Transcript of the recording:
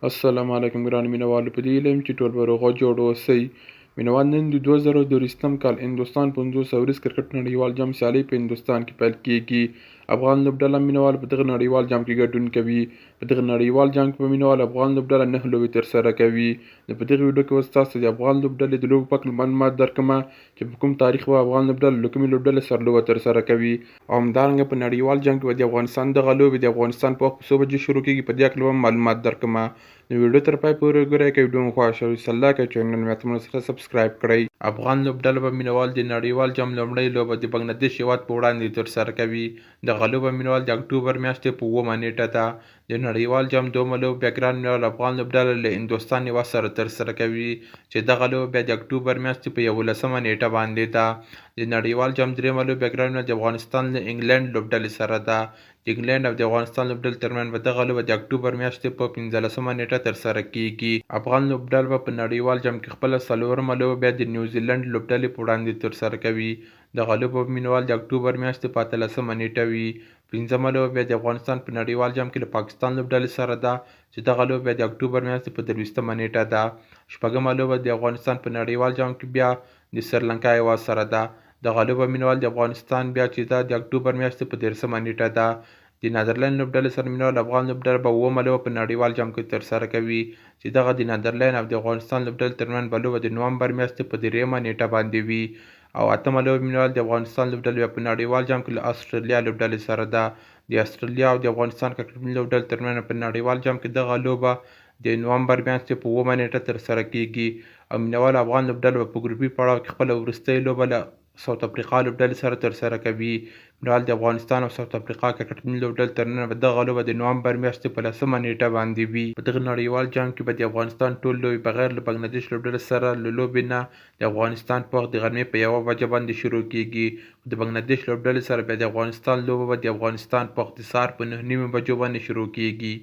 السلام علیکم ګرانو مینوالو، په دې هیله یم چې ټول به روغ او جوړ اوسئ. مینوال، نن د 2023 کال هندوستان 500 ورځ کرکټ نړیوال جام سیالۍ په هندوستان کې پیل کیږي. افغان لوبډله مینوال په دغه نړیوال جام کې ګډون کوي. په دغه نړیوال جام کې په مینوال افغان لوبډله 9 لوبې ترسره کوي. نو په دغه ویډیو کې اوس تاسو د افغان لوبډلې د لوبو په هکله معلومات درکړم چې په کوم تاریخ به افغان لوبډله له کومې لوبډلې سره لوبه ترسره کوي، او همدارنګه په نړیوال جام کې به د افغانستان دغه لوبې د افغانستان په وخت په څو بجې شروع کیږي، په دې هکله به معلومات درکړم. نو ویډیو تر پای پورې وګورئ. که ویډیو مو خوښه شوه سلا که چینل مې اتمنه سره سبسکرایب کړئ. افغان لوبډله به مینوال د نړیوال جام لومړۍ لوبه د بنګلادیش هیواد په وړاندې ترسره کوي. دغه لوبه مینوال د اکتوبر میاشتې په 9 نیټه ده. د نړیوال جام دومه لوبه بیا ګران مینوال افغان لوبډله له هندوستان هیواد سره ترسره کوي، چې دغه لوبه بیا د اکتوبر میاشتې په 11 نیټه باندې ده. د نړیوال جام دریمه لوبه بیا ګران مینوال د افغانستان له انګلند لوبډلې سره ده. د انګلند او د افغانستان لوبډلې ترمنځ به دغه لوبه د اکتوبر میاشتې په 15 نیټه ترسره کیږي. افغان لوبډله به په نړیوال جام کې خپله څلورمه لوبه بیا د نیوزیلند لوبډلې په وړاندې ترسره کوي. دغه لوبه به مینوال د اکتوبر میاشتې په 18 نیټه وي. 5مه لوبه بیا د افغانستان په نړیوال جام کې له پاکستان لوبډلې سره ده، چې دغه لوبه بیا د اکتوبر میاشتې په 23 نیټه ده. 6مه لوبه د افغانستان په نړیوال جام کې بیا د سریلانکا هیواد سره ده. دغه لوبه مینوال د افغانستان بیا چې ده د اکتوبر میاشتې په 13 نیټه ده. د نیدرلند لوبډلې سره مینوال افغان لوبډله به 9مه لوبه په نړیوال جام کې ترسره کوي، چې دغه د نیدرلند او د افغانستان لوبډلې ترمنځ به لوبه د نومبر میاشتې په 3مه نیټه باندې وي. او 8مه لوبه مینوال د افغانستان لوبډلې په نړیوال جام کې له استرالیا لوبډلې سره ده. د استرالیا او د افغانستان کرکټ لوبډلې ترمنځ په نړیوال جام کې دغه لوبه د نومبر میاشتې په 9مه نیټه ترسره کیږي. او مینوال افغان لوبډله په ګروپي پړاو کې خپله وروستۍ لوبه له ساوت افریقا لوبډلې سره ترسره کوي. مینوال د افغانستان او ساوت افریقا کرکټ لوبډلې ترمنځ به دغه لوبه د نومبر میاشتې په 10مه نیټه باندې وي. په دغه نړیوال جام کې به د افغانستان ټول لوبې بغیر له بنګلادیش لوبډلې سره له لوبې نه د افغانستان په وخت د غرمې په 1 بجه باندې شروع کیږي. د بنګلادیش لوبډلې سره بیا د افغانستان لوبه به د افغانستان په وخت د سهار په 9:30 بجو باندې شروع کیږي.